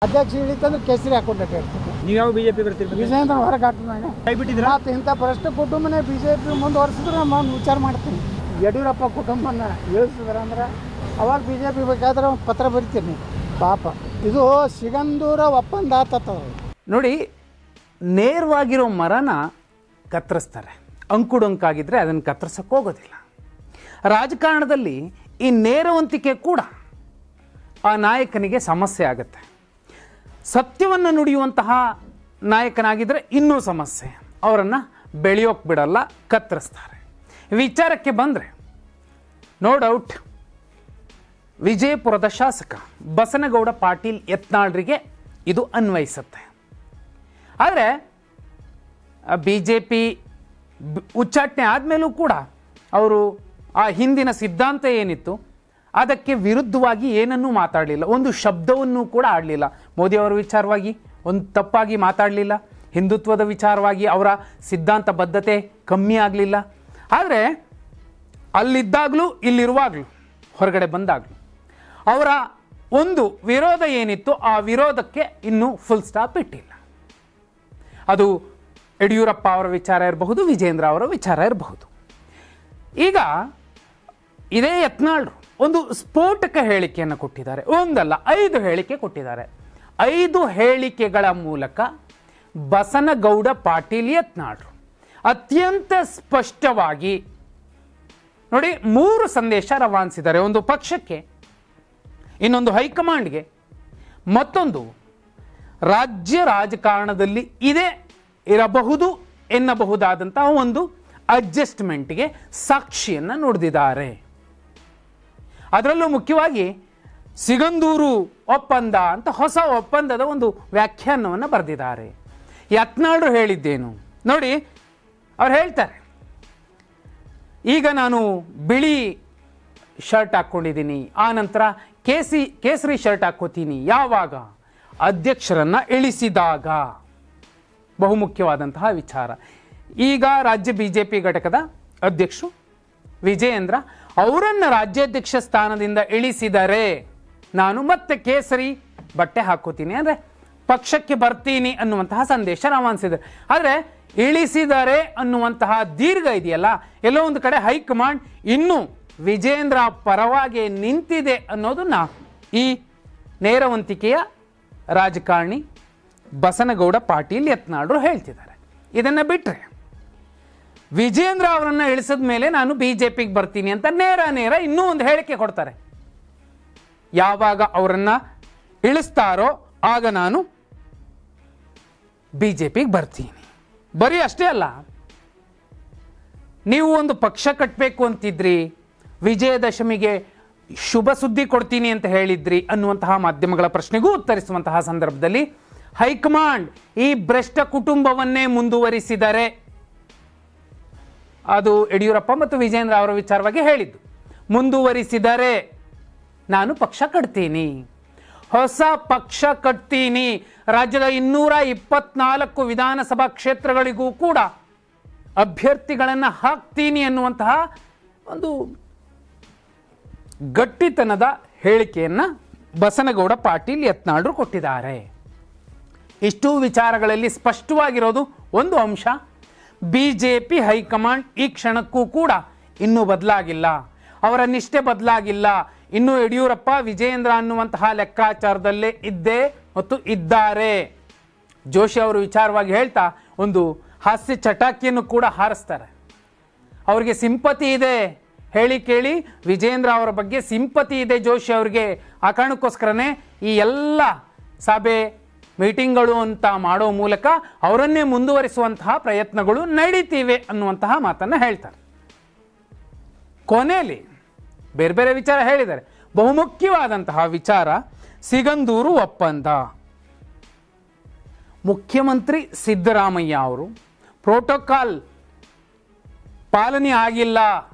ಅಧ್ಯಕ್ಷ ಹೇಳಿತಂದ್ರೆ ಕೇಸರಿ ಹಾಕೊಂಡೇ ಇರ್ತದೆ. ನೀವು ಯಾವ ಬಿಜೆಪಿ ಬರ್ತೀರಿ? ವಿಜಯೇಂದ್ರ ಹೊರಗೆ ಹಾಕಿದಾಗ ಕೈಬಿಟ್ಟಿದ್ದೀರಾ? ಮತ್ತು ಇಂಥ ಭ್ರಷ್ಟ ಕುಟುಂಬನೇ ಬಿಜೆಪಿ ಮುಂದುವರಿಸಿದ್ರೆ ನಾನು ವಿಚಾರ ಮಾಡ್ತೀನಿ. ಯಡಿಯೂರಪ್ಪ ಕುಟುಂಬನ ಇಳಿಸಿದ್ರೆ ಅಂದ್ರೆ ಅವಾಗ ಬಿಜೆಪಿ ಬೇಕಾದ್ರೆ ಒಂದು ಪತ್ರ ಬರಿತೀನಿ. ಪಾಪ ಇದು ಸಿಗಂದೂರ ಒಪ್ಪಂದ ಆತದ ನೋಡಿ. ನೇರವಾಗಿರೋ ಮರನ ಕತ್ತರಿಸ್ತಾರೆ, ಅಂಕುಡೊಂಕಾಗಿದ್ದರೆ ಅದನ್ನು ಕತ್ತರಿಸೋಕೆ ಹೋಗೋದಿಲ್ಲ. ರಾಜಕಾರಣದಲ್ಲಿ ಈ ನೇರವಂತಿಕೆ ಕೂಡ ಆ ನಾಯಕನಿಗೆ ಸಮಸ್ಯೆ ಆಗುತ್ತೆ. ಸತ್ಯವನ್ನು ನುಡಿಯುವಂತಹ ನಾಯಕನಾಗಿದ್ದರೆ ಇನ್ನೂ ಸಮಸ್ಯೆ. ಅವರನ್ನು ಬೆಳೆಯೋಕೆ ಬಿಡಲ್ಲ, ಕತ್ತರಿಸ್ತಾರೆ. ವಿಚಾರಕ್ಕೆ ಬಂದರೆ ನೋ ಡೌಟ್ ವಿಜಯಪುರದ ಶಾಸಕ ಬಸನಗೌಡ ಪಾಟೀಲ್ ಯತ್ನಾಳ್ರಿಗೆ ಇದು ಅನ್ವಯಿಸುತ್ತೆ. ಆದರೆ ಬಿ ಜೆ ಪಿ ಉಚ್ಚಾಟನೆ ಆದಮೇಲೂ ಕೂಡ ಅವರು ಆ ಹಿಂದಿನ ಸಿದ್ಧಾಂತ ಏನಿತ್ತು ಅದಕ್ಕೆ ವಿರುದ್ಧವಾಗಿ ಏನನ್ನೂ ಮಾತಾಡಲಿಲ್ಲ, ಒಂದು ಶಬ್ದವನ್ನು ಕೂಡ ಆಡಲಿಲ್ಲ. ಮೋದಿಯವರ ವಿಚಾರವಾಗಿ ಒಂದು ತಪ್ಪಾಗಿ ಮಾತಾಡಲಿಲ್ಲ, ಹಿಂದುತ್ವದ ವಿಚಾರವಾಗಿ ಅವರ ಸಿದ್ಧಾಂತ ಬದ್ಧತೆ ಕಮ್ಮಿ ಆಗಲಿಲ್ಲ. ಆದರೆ ಅಲ್ಲಿದ್ದಾಗಲೂ ಇಲ್ಲಿರುವಾಗಲೂ ಹೊರಗಡೆ ಬಂದಾಗಲೂ ಅವರ ಒಂದು ವಿರೋಧ ಏನಿತ್ತು ಆ ವಿರೋಧಕ್ಕೆ ಇನ್ನೂ ಫುಲ್ ಸ್ಟಾಪ್ ಇಟ್ಟಿಲ್ಲ. ಅದು ಯಡಿಯೂರಪ್ಪ ಅವರ ವಿಚಾರ ಇರಬಹುದು, ವಿಜೇಂದ್ರ ಅವರ ವಿಚಾರ ಇರಬಹುದು. ಈಗ ಇದೇ ಯತ್ನಾಳ್ರು ಒಂದು ಸ್ಫೋಟಕ ಹೇಳಿಕೆಯನ್ನು ಕೊಟ್ಟಿದ್ದಾರೆ. ಒಂದಲ್ಲ 5 ಹೇಳಿಕೆ ಕೊಟ್ಟಿದ್ದಾರೆ. 5 ಹೇಳಿಕೆಗಳ ಮೂಲಕ ಬಸನಗೌಡ ಪಾಟೀಲ್ ಯತ್ನಾಳ್ರು ಅತ್ಯಂತ ಸ್ಪಷ್ಟವಾಗಿ ನೋಡಿ 3 ಸಂದೇಶ ರವಾನಿಸಿದ್ದಾರೆ. ಒಂದು ಪಕ್ಷಕ್ಕೆ, ಇನ್ನೊಂದು ಹೈಕಮಾಂಡ್ಗೆ, ಮತ್ತೊಂದು ರಾಜ್ಯ ರಾಜಕಾರಣದಲ್ಲಿ ಇದೇ ಇರಬಹುದು ಎನ್ನಬಹುದಾದಂತಹ ಒಂದು ಅಡ್ಜಸ್ಟ್ಮೆಂಟ್ಗೆ ಸಾಕ್ಷಿಯನ್ನು ನುಡಿದಿದ್ದಾರೆ. ಅದರಲ್ಲೂ ಮುಖ್ಯವಾಗಿ ಸಿಗಂದೂರು ಒಪ್ಪಂದ ಅಂತ ಹೊಸ ಒಪ್ಪಂದದ ಒಂದು ವ್ಯಾಖ್ಯಾನವನ್ನು ಬರೆದಿದ್ದಾರೆ. ಯತ್ನಾಳ್ರು ಹೇಳಿದ್ದೇನು ನೋಡಿ. ಅವ್ರು ಹೇಳ್ತಾರೆ, ಈಗ ನಾನು ಬಿಳಿ ಶರ್ಟ್ ಹಾಕ್ಕೊಂಡಿದ್ದೀನಿ, ಆ ನಂತರ ಕೇಸರಿ ಶರ್ಟ್ ಹಾಕ್ಕೋತೀನಿ. ಯಾವಾಗ? ಅಧ್ಯಕ್ಷರನ್ನು ಇಳಿಸಿದಾಗ. ಬಹುಮುಖ್ಯವಾದಂತಹ ವಿಚಾರ. ಈಗ ರಾಜ್ಯ ಬಿಜೆಪಿ ಘಟಕದ ಅಧ್ಯಕ್ಷರು ವಿಜಯೇಂದ್ರ ಅವರನ್ನು ರಾಜ್ಯಾಧ್ಯಕ್ಷ ಸ್ಥಾನದಿಂದ ಇಳಿಸಿದರೆ ನಾನು ಮತ್ತೆ ಕೇಸರಿ ಬಟ್ಟೆ ಹಾಕೋತೀನಿ, ಅಂದರೆ ಪಕ್ಷಕ್ಕೆ ಬರ್ತೀನಿ ಅನ್ನುವಂತಹ ಸಂದೇಶ ರವಾನಿಸಿದೆ. ಆದರೆ ಇಳಿಸಿದರೆ ಅನ್ನುವಂತಹ ದೀರ್ಘ ಇದೆಯಲ್ಲ, ಎಲ್ಲೋ ಒಂದು ಕಡೆ ಹೈಕಮಾಂಡ್ ಇನ್ನೂ ವಿಜೇಂದ್ರ ಪರವಾಗಿ ನಿಂತಿದೆ ಅನ್ನೋದನ್ನ ಈ ನೇರವಂತಿಕೆಯ ರಾಜಕಾರಣಿ ಬಸನಗೌಡ ಪಾಟೀಲ್ ಯತ್ನಾಳ್ರು ಹೇಳ್ತಿದ್ದಾರೆ. ಇದನ್ನು ಬಿಟ್ಟರೆ ವಿಜೇಂದ್ರ ಅವರನ್ನು ಇಳಿಸಿದ ಮೇಲೆ ನಾನು ಬಿಜೆಪಿಗೆ ಬರ್ತೀನಿ ಅಂತ ನೇರ ಇನ್ನೂ ಒಂದು ಹೇಳಿಕೆ ಕೊಡ್ತಾರೆ. ಯಾವಾಗ ಅವರನ್ನು ಇಳಿಸ್ತಾರೋ ಆಗ ನಾನು ಬಿಜೆಪಿಗೆ ಬರ್ತೀನಿ. ಬರೀ ಅಷ್ಟೇ ಅಲ್ಲ, ನೀವು ಒಂದು ಪಕ್ಷ ಕಟ್ಟಬೇಕು ಅಂತಿದ್ರಿ, ವಿಜಯದಶಮಿಗೆ ಶುಭ ಸುದ್ದಿ ಕೊಡ್ತೀನಿ ಅಂತ ಹೇಳಿದ್ರಿ ಅನ್ನುವಂತಹ ಮಾಧ್ಯಮಗಳ ಪ್ರಶ್ನೆಗೂ ಉತ್ತರಿಸುವಂತಹ ಸಂದರ್ಭದಲ್ಲಿ ಹೈಕಮಾಂಡ್ ಈ ಭ್ರಷ್ಟ ಕುಟುಂಬವನ್ನೇ ಮುಂದುವರಿಸಿದರೆ, ಅದು ಯಡಿಯೂರಪ್ಪ ಮತ್ತು ವಿಜೇಂದ್ರ ಅವರ ವಿಚಾರವಾಗಿ ಹೇಳಿದ್ದು, ಮುಂದುವರಿಸಿದರೆ ನಾನು ಪಕ್ಷ ಕಟ್ತೀನಿ, ಹೊಸ ಪಕ್ಷ ಕಟ್ತೀನಿ, ರಾಜ್ಯದ 224 ವಿಧಾನಸಭಾ ಕ್ಷೇತ್ರಗಳಿಗೂ ಕೂಡ ಅಭ್ಯರ್ಥಿಗಳನ್ನು ಹಾಕ್ತೀನಿ ಅನ್ನುವಂತಹ ಒಂದು ಗಟ್ಟಿತನದ ಹೇಳಿಕೆಯನ್ನು ಬಸನಗೌಡ ಪಾಟೀಲ್ ಯತ್ನಾಳ್ರು ಕೊಟ್ಟಿದ್ದಾರೆ. ಇಷ್ಟೂ ವಿಚಾರಗಳಲ್ಲಿ ಸ್ಪಷ್ಟವಾಗಿರೋದು ಒಂದು ಅಂಶ, ಬಿಜೆಪಿ ಹೈಕಮಾಂಡ್ ಈ ಕ್ಷಣಕ್ಕೂ ಕೂಡ ಇನ್ನೂ ಬದಲಾಗಿಲ್ಲ, ಅವರ ನಿಷ್ಠೆ ಬದಲಾಗಿಲ್ಲ. ಇನ್ನೂ ಯಡಿಯೂರಪ್ಪ ವಿಜಯೇಂದ್ರ ಅನ್ನುವಂತಹ ಲೆಕ್ಕಾಚಾರದಲ್ಲೇ ಇದ್ದೇ ಮತ್ತು ಇದ್ದಾರೆ. ಜೋಶಿ ಅವರು ವಿಚಾರವಾಗಿ ಹೇಳ್ತಾ ಒಂದು ಹಾಸ್ಯ ಚಟಾಕಿಯನ್ನು ಕೂಡ ಹಾರಿಸ್ತಾರೆ. ಅವರಿಗೆ ಸಿಂಪತಿ ಇದೆ, ಹೇಳಿ ಕೇಳಿ ವಿಜೇಂದ್ರ ಅವರ ಬಗ್ಗೆ ಸಿಂಪತಿ ಇದೆ ಜೋಶಿ ಅವರಿಗೆ. ಆ ಕಾರಣಕ್ಕೋಸ್ಕರನೇ ಈ ಎಲ್ಲ ಸಭೆ ಮೀಟಿಂಗ್ಗಳು ಅಂತ ಮಾಡೋ ಮೂಲಕ ಅವರನ್ನೇ ಮುಂದುವರಿಸುವಂತಹ ಪ್ರಯತ್ನಗಳು ನಡೀತಿವೆ ಅನ್ನುವಂತಹ ಮಾತನ್ನು ಹೇಳ್ತಾರೆ. ಕೊನೆಯಲ್ಲಿ ಬೇರೆ ಬೇರೆ ವಿಚಾರ ಹೇಳಿದ್ದಾರೆ. ಬಹುಮುಖ್ಯವಾದಂತಹ ವಿಚಾರ ಸಿಗಂದೂರು ಒಪ್ಪಂದ. ಮುಖ್ಯಮಂತ್ರಿ ಸಿದ್ದರಾಮಯ್ಯ ಅವರು ಪ್ರೋಟೋಕಾಲ್ ಪಾಲನೆ ಆಗಿಲ್ಲ,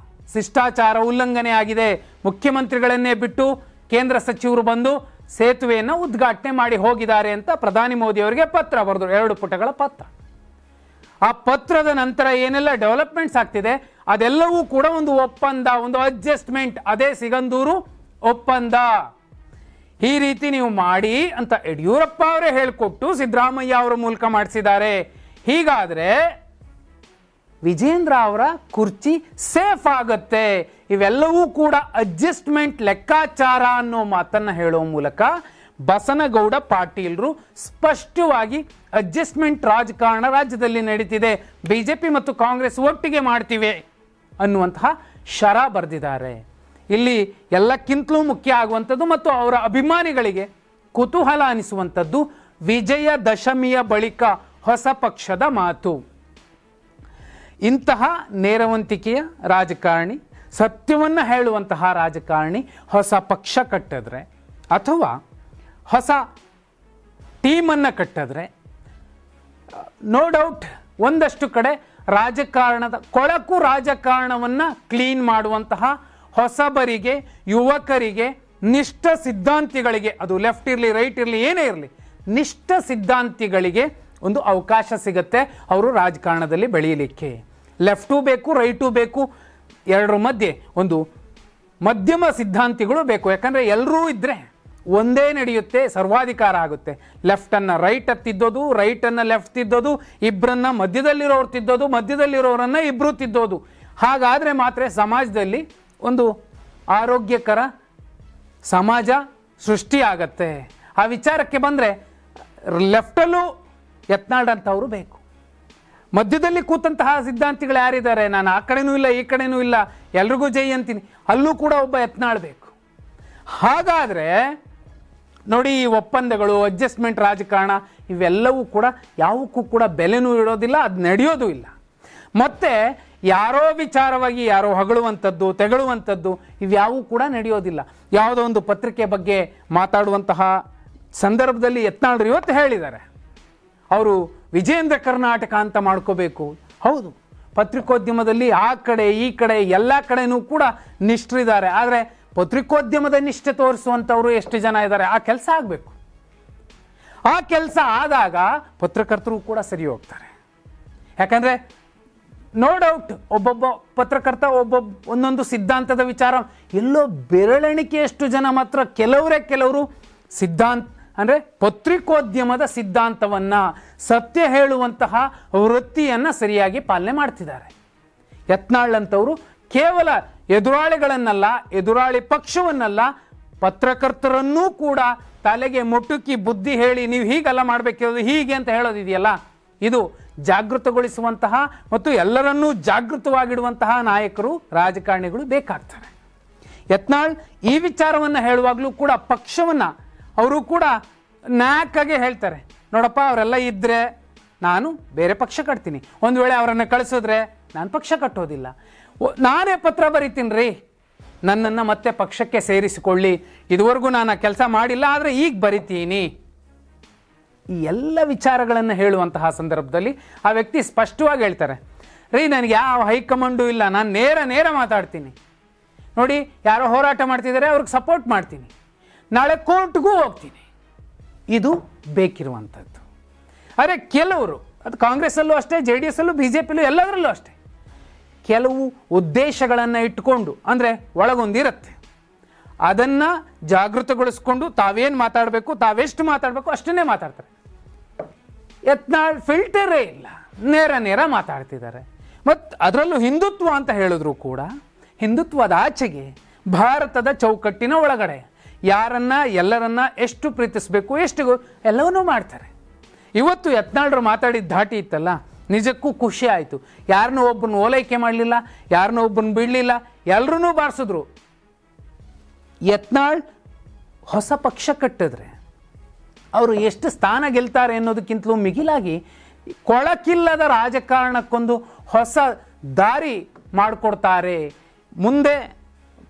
ಶಿಷ್ಟಾಚಾರ ಉಲ್ಲಂಘನೆ ಆಗಿದೆ, ಮುಖ್ಯಮಂತ್ರಿಗಳನ್ನೇ ಬಿಟ್ಟು ಕೇಂದ್ರ ಸಚಿವರು ಬಂದು ಸೇತುವೆಯನ್ನು ಉದ್ಘಾಟನೆ ಮಾಡಿ ಹೋಗಿದ್ದಾರೆ ಅಂತ ಪ್ರಧಾನಿ ಮೋದಿ ಅವರಿಗೆ ಪತ್ರ ಬರೆದರು, 2 ಪುಟಗಳ ಪತ್ರ. ಆ ಪತ್ರದ ನಂತರ ಏನೆಲ್ಲ ಡೆವಲಪ್ಮೆಂಟ್ಸ್ ಆಗ್ತಿದೆ ಅದೆಲ್ಲವೂ ಕೂಡ ಒಂದು ಒಪ್ಪಂದ, ಒಂದು ಅಡ್ಜಸ್ಟ್ಮೆಂಟ್, ಅದೇ ಸಿಗಂದೂರು ಒಪ್ಪಂದ. ಈ ರೀತಿ ನೀವು ಮಾಡಿ ಅಂತ ಯಡಿಯೂರಪ್ಪ ಅವರೇ ಹೇಳಿಕೊಟ್ಟು ಸಿದ್ದರಾಮಯ್ಯ ಅವರ ಮೂಲಕ ಮಾಡಿಸಿದ್ದಾರೆ. ಹೀಗಾದರೆ ವಿಜೇಂದ್ರ ಅವರ ಕುರ್ಚಿ ಸೇಫ್ ಆಗುತ್ತೆ. ಇವೆಲ್ಲವೂ ಕೂಡ ಅಡ್ಜಸ್ಟ್ಮೆಂಟ್ ಲೆಕ್ಕಾಚಾರ ಅನ್ನೋ ಮಾತನ್ನು ಹೇಳೋ ಮೂಲಕ ಬಸನಗೌಡ ಪಾಟೀಲ್ರು ಸ್ಪಷ್ಟವಾಗಿ ಅಡ್ಜಸ್ಟ್ಮೆಂಟ್ ರಾಜಕಾರಣ ರಾಜ್ಯದಲ್ಲಿ ನಡೀತಿದೆ, ಬಿಜೆಪಿ ಮತ್ತು ಕಾಂಗ್ರೆಸ್ ಒಟ್ಟಿಗೆ ಮಾಡ್ತಿವೆ ಅನ್ನುವಂತಹ ಶರ ಬರೆದಿದ್ದಾರೆ. ಇಲ್ಲಿ ಎಲ್ಲಕ್ಕಿಂತಲೂ ಮುಖ್ಯ ಆಗುವಂಥದ್ದು ಮತ್ತು ಅವರ ಅಭಿಮಾನಿಗಳಿಗೆ ಕುತೂಹಲ ಅನಿಸುವಂಥದ್ದು ವಿಜಯದಶಮಿಯ ಬಳಿಕ ಹೊಸ ಪಕ್ಷದ ಮಾತು. ಇಂತಹ ನೇರವಂತಿಕೆಯ ರಾಜಕಾರಣಿ, ಸತ್ಯವನ್ನು ಹೇಳುವಂತಹ ರಾಜಕಾರಣಿ ಹೊಸ ಪಕ್ಷ ಕಟ್ಟಿದ್ರೆ ಅಥವಾ ಹೊಸ ಟೀಮನ್ನು ಕಟ್ಟಿದ್ರೆ ನೋ ಡೌಟ್ ಒಂದಷ್ಟು ಕಡೆ ರಾಜಕಾರಣದ ಕೊಳಕು ರಾಜಕಾರಣವನ್ನು ಕ್ಲೀನ್ ಮಾಡುವಂತಹ ಹೊಸಬರಿಗೆ, ಯುವಕರಿಗೆ, ನಿಷ್ಠ ಸಿದ್ಧಾಂತಿಗಳಿಗೆ, ಅದು ಲೆಫ್ಟ್ ಇರಲಿ ರೈಟ್ ಇರಲಿ ಏನೇ ಇರಲಿ, ನಿಷ್ಠ ಸಿದ್ಧಾಂತಿಗಳಿಗೆ ಒಂದು ಅವಕಾಶ ಸಿಗುತ್ತೆ ಅವರು ರಾಜಕಾರಣದಲ್ಲಿ ಬೆಳೆಯಲಿಕ್ಕೆ. ಲೆಫ್ಟೂ ಬೇಕು, ರೈಟೂ ಬೇಕು, ಎರಡರ ಮಧ್ಯೆ ಒಂದು ಮಧ್ಯಮ ಸಿದ್ಧಾಂತಿಗಳು ಬೇಕು. ಯಾಕಂದರೆ ಎಲ್ಲರೂ ಇದ್ದರೆ ಒಂದೇ ನಡೆಯುತ್ತೆ, ಸರ್ವಾಧಿಕಾರ ಆಗುತ್ತೆ. ಲೆಫ್ಟನ್ನು ರೈಟ್ ತಿದ್ದೋದು, ರೈಟನ್ನು ಲೆಫ್ಟ್ ತಿದ್ದೋದು, ಇಬ್ಬರನ್ನ ಮಧ್ಯದಲ್ಲಿರೋರು ತಿದ್ದೋದು, ಮಧ್ಯದಲ್ಲಿರೋರನ್ನು ಇಬ್ಬರು ತಿದ್ದೋದು. ಹಾಗಾದರೆ ಮಾತ್ರ ಸಮಾಜದಲ್ಲಿ ಒಂದು ಆರೋಗ್ಯಕರ ಸಮಾಜ ಸೃಷ್ಟಿಯಾಗತ್ತೆ. ಆ ವಿಚಾರಕ್ಕೆ ಬಂದರೆ ಲೆಫ್ಟಲ್ಲೂ ಯತ್ನಾಳ್ ಅಂತವರು ಬೇಕು. ಮಧ್ಯದಲ್ಲಿ ಕೂತಂತಹ ಸಿದ್ಧಾಂತಿಗಳು ಯಾರಿದ್ದಾರೆ? ನಾನು ಆ ಕಡೆನೂ ಇಲ್ಲ ಈ ಕಡೆನೂ ಇಲ್ಲ, ಎಲ್ರಿಗೂ ಜೈ ಅಂತೀನಿ, ಅಲ್ಲೂ ಕೂಡ ಒಬ್ಬ ಯತ್ನಾಳ್ ಬೇಕು. ಹಾಗಾದರೆ ನೋಡಿ, ಈ ಒಪ್ಪಂದಗಳು, ಅಡ್ಜಸ್ಟ್ಮೆಂಟ್ ರಾಜಕಾರಣ ಇವೆಲ್ಲವೂ ಕೂಡ ಯಾವುಕ್ಕೂ ಕೂಡ ಬೆಲೆನೂ ಇಡೋದಿಲ್ಲ, ಅದು ನಡೆಯೋದು ಇಲ್ಲ. ಮತ್ತು ಯಾರೋ ವಿಚಾರವಾಗಿ ಯಾರೋ ಹೊಗಳುವಂಥದ್ದು, ತೆಗಳುವಂಥದ್ದು ಇವ್ಯಾವೂ ಕೂಡ ನಡೆಯೋದಿಲ್ಲ. ಯಾವುದೋ ಒಂದು ಪತ್ರಿಕೆ ಬಗ್ಗೆ ಮಾತಾಡುವಂತಹ ಸಂದರ್ಭದಲ್ಲಿ ಯತ್ನಾಳ್ರು ಇವತ್ತು ಹೇಳಿದ್ದಾರೆ, ಅವರು ವಿಜೇಂದ್ರ ಕರ್ನಾಟಕ ಅಂತ ಮಾಡ್ಕೋಬೇಕು. ಹೌದು, ಪತ್ರಿಕೋದ್ಯಮದಲ್ಲಿ ಆ ಕಡೆ ಈ ಕಡೆ ಎಲ್ಲ ಕಡೆನೂ ಕೂಡ ನಿಷ್ಠರಿದ್ದಾರೆ. ಆದರೆ ಪತ್ರಿಕೋದ್ಯಮದ ನಿಷ್ಠೆ ತೋರಿಸುವಂಥವ್ರು ಎಷ್ಟು ಜನ ಇದ್ದಾರೆ? ಆ ಕೆಲಸ ಆಗಬೇಕು. ಆ ಕೆಲಸ ಆದಾಗ ಪತ್ರಕರ್ತರು ಕೂಡ ಸರಿ ಹೋಗ್ತಾರೆ. ಯಾಕಂದರೆ ನೋ ಡೌಟ್ ಒಬ್ಬೊಬ್ಬ ಪತ್ರಕರ್ತ ಒಂದೊಂದು ಸಿದ್ಧಾಂತದ ವಿಚಾರ ಎಲ್ಲೋ ಬೆರಳೆಣಿಕೆಯಷ್ಟು ಜನ ಮಾತ್ರ ಕೆಲವರು ಸಿದ್ಧಾಂತ ಅಂದರೆ ಪತ್ರಿಕೋದ್ಯಮದ ಸಿದ್ಧಾಂತವನ್ನು, ಸತ್ಯ ಹೇಳುವಂತಹ ವೃತ್ತಿಯನ್ನು ಸರಿಯಾಗಿ ಪಾಲನೆ ಮಾಡ್ತಿದ್ದಾರೆ. ಯತ್ನಾಳ್ ಅಂತವರು ಕೇವಲ ಎದುರಾಳಿಗಳನ್ನಲ್ಲ, ಎದುರಾಳಿ ಪಕ್ಷವನ್ನಲ್ಲ, ಪತ್ರಕರ್ತರನ್ನೂ ಕೂಡ ತಲೆಗೆ ಮುಟುಕಿ ಬುದ್ಧಿ ಹೇಳಿ ನೀವು ಹೀಗೆಲ್ಲ ಮಾಡಬೇಕಿರೋದು ಹೀಗೆ ಅಂತ ಹೇಳೋದಿದೆಯಲ್ಲ, ಇದು ಜಾಗೃತಗೊಳಿಸುವಂತಹ ಮತ್ತು ಎಲ್ಲರನ್ನೂ ಜಾಗೃತವಾಗಿಡುವಂತಹ ನಾಯಕರು, ರಾಜಕಾರಣಿಗಳು ಬೇಕಾಗ್ತಾರೆ. ಯತ್ನಾಳ್ ಈ ವಿಚಾರವನ್ನು ಹೇಳುವಾಗಲೂ ಕೂಡ ಪಕ್ಷವನ್ನು ಅವರು ಕೂಡ ನ್ಯಾಕಾಗೆ ಹೇಳ್ತಾರೆ, ನೋಡಪ್ಪ ಅವರೆಲ್ಲ ಇದ್ದರೆ ನಾನು ಬೇರೆ ಪಕ್ಷ ಕಟ್ತೀನಿ, ಒಂದು ವೇಳೆ ಅವರನ್ನು ಕಳಿಸಿದ್ರೆ ನಾನು ಪಕ್ಷ ಕಟ್ಟೋದಿಲ್ಲ, ನಾನೇ ಪತ್ರ ಬರಿತೀನಿ ರೀ, ನನ್ನನ್ನು ಮತ್ತೆ ಪಕ್ಷಕ್ಕೆ ಸೇರಿಸಿಕೊಳ್ಳಿ, ಇದುವರೆಗೂ ನಾನು ಕೆಲಸ ಮಾಡಿಲ್ಲ ಆದರೆ ಈಗ ಬರಿತೀನಿ. ಈ ಎಲ್ಲ ವಿಚಾರಗಳನ್ನು ಹೇಳುವಂತಹ ಸಂದರ್ಭದಲ್ಲಿ ಆ ವ್ಯಕ್ತಿ ಸ್ಪಷ್ಟವಾಗಿ ಹೇಳ್ತಾರೆ, ರೀ ನನಗೆ ಯಾವ ಹೈಕಮಾಂಡು ಇಲ್ಲ, ನಾನು ನೇರ ಮಾತಾಡ್ತೀನಿ, ನೋಡಿ ಯಾರೋ ಹೋರಾಟ ಮಾಡ್ತಿದ್ದಾರೆ ಅವ್ರಿಗೆ ಸಪೋರ್ಟ್ ಮಾಡ್ತೀನಿ, ನಾಳೆ ಕೋರ್ಟ್ಗೂ ಹೋಗ್ತೀನಿ. ಇದು ಬೇಕಿರುವಂಥದ್ದು. ಆದರೆ ಕೆಲವರು, ಅದು ಕಾಂಗ್ರೆಸ್ಸಲ್ಲೂ ಅಷ್ಟೇ, JDS ಅಲ್ಲೂ BJPಯಲ್ಲೂ ಎಲ್ಲದರಲ್ಲೂ ಅಷ್ಟೇ, ಕೆಲವು ಉದ್ದೇಶಗಳನ್ನು ಇಟ್ಕೊಂಡು, ಅಂದರೆ ಒಳಗೊಂದಿರುತ್ತೆ, ಅದನ್ನು ಜಾಗೃತಗೊಳಿಸ್ಕೊಂಡು ತಾವೇನು ಮಾತಾಡಬೇಕು, ತಾವೆಷ್ಟು ಮಾತಾಡಬೇಕು ಅಷ್ಟನ್ನೇ ಮಾತಾಡ್ತಾರೆ. ಯತ್ನಾಳ್ ಫಿಲ್ಟರೇ ಇಲ್ಲ, ನೇರ ಮಾತಾಡ್ತಿದ್ದಾರೆ. ಮತ್ತು ಅದರಲ್ಲೂ ಹಿಂದುತ್ವ ಅಂತ ಹೇಳಿದ್ರು ಕೂಡ ಹಿಂದುತ್ವದ ಆಚೆಗೆ ಭಾರತದ ಚೌಕಟ್ಟಿನ ಒಳಗಡೆ ಯಾರನ್ನ ಎಲ್ಲರನ್ನ ಎಷ್ಟು ಪ್ರೀತಿಸಬೇಕು, ಎಷ್ಟು ಎಲ್ಲವನ್ನೂ ಮಾಡ್ತಾರೆ. ಇವತ್ತು ಯತ್ನಾಳ್ರು ಮಾತಾಡಿದ ಧಾಟಿ ಇತ್ತಲ್ಲ, ನಿಜಕ್ಕೂ ಖುಷಿ ಆಯಿತು. ಯಾರನ್ನೂ ಒಬ್ಬರನ್ನ ಓಲೈಕೆ ಮಾಡಲಿಲ್ಲ, ಯಾರನ್ನೂ ಒಬ್ಬರನ್ನ ಬಿಡಲಿಲ್ಲ, ಎಲ್ಲರೂ ಬಾರಿಸಿದ್ರು. ಯತ್ನಾಳ್ ಹೊಸ ಪಕ್ಷ ಕಟ್ಟಿದ್ರೆ ಅವರು ಎಷ್ಟು ಸ್ಥಾನ ಗೆಲ್ತಾರೆ ಅನ್ನೋದಕ್ಕಿಂತಲೂ ಮಿಗಿಲಾಗಿ ಕೊಳಕಿಲ್ಲದ ರಾಜಕಾರಣಕ್ಕೊಂದು ಹೊಸ ದಾರಿ ಮಾಡಿಕೊಡ್ತಾರೆ. ಮುಂದೆ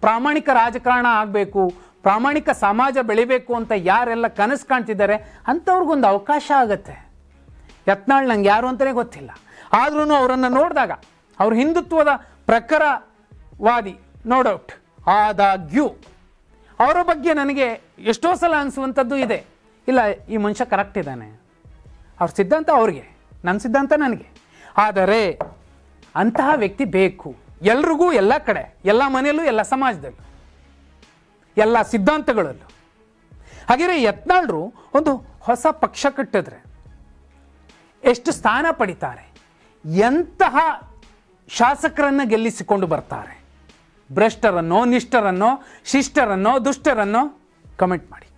ಪ್ರಾಮಾಣಿಕ ರಾಜಕಾರಣ ಆಗಬೇಕು, ಪ್ರಾಮಾಣಿಕ ಸಮಾಜ ಬೆಳಿಬೇಕು ಅಂತ ಯಾರೆಲ್ಲ ಕನಸು ಕಾಣ್ತಿದ್ದಾರೆ ಅಂಥವ್ರಿಗೊಂದು ಅವಕಾಶ ಆಗುತ್ತೆ. ಯತ್ನಾಳ್ ನಂಗೆ ಯಾರು ಅಂತಲೇ ಗೊತ್ತಿಲ್ಲ, ಆದ್ರೂ ಅವರನ್ನು ನೋಡಿದಾಗ ಅವ್ರ ಹಿಂದುತ್ವದ ಪ್ರಖರವಾದಿ ನೋ ಡೌಟ್. ಆದಾಗ್ಯೂ ಅವರ ಬಗ್ಗೆ ನನಗೆ ಎಷ್ಟೋ ಸಲ ಅನಿಸುವಂಥದ್ದು ಇದೆ, ಇಲ್ಲ ಈ ಮನುಷ್ಯ ಕರೆಕ್ಟ್ ಇದ್ದಾನೆ, ಅವ್ರ ಸಿದ್ಧಾಂತ ಅವ್ರಿಗೆ, ನನ್ನ ಸಿದ್ಧಾಂತ ನನಗೆ. ಆದರೆ ಅಂತಹ ವ್ಯಕ್ತಿ ಬೇಕು ಎಲ್ರಿಗೂ, ಎಲ್ಲ ಕಡೆ, ಎಲ್ಲ ಮನೆಯಲ್ಲೂ, ಎಲ್ಲ ಸಮಾಜದಲ್ಲೂ, ಎಲ್ಲ ಸಿದ್ಧಾಂತಗಳಲ್ಲೂ. ಹಾಗೆಯೇ ಯತ್ನಾಳ್ರು ಒಂದು ಹೊಸ ಪಕ್ಷ ಕಟ್ಟಿದ್ರೆ ಎಷ್ಟು ಸ್ಥಾನ ಪಡಿತಾರೆ, ಎಂತಹ ಶಾಸಕರನ್ನು ಗೆಲ್ಲಿಸಿಕೊಂಡು ಬರ್ತಾರೆ, ಭ್ರಷ್ಟರನ್ನೋ ನಿಷ್ಠರನ್ನೋ ಶಿಷ್ಟರನ್ನೋ ದುಷ್ಟರನ್ನೋ ಕಮೆಂಟ್ ಮಾಡಿ.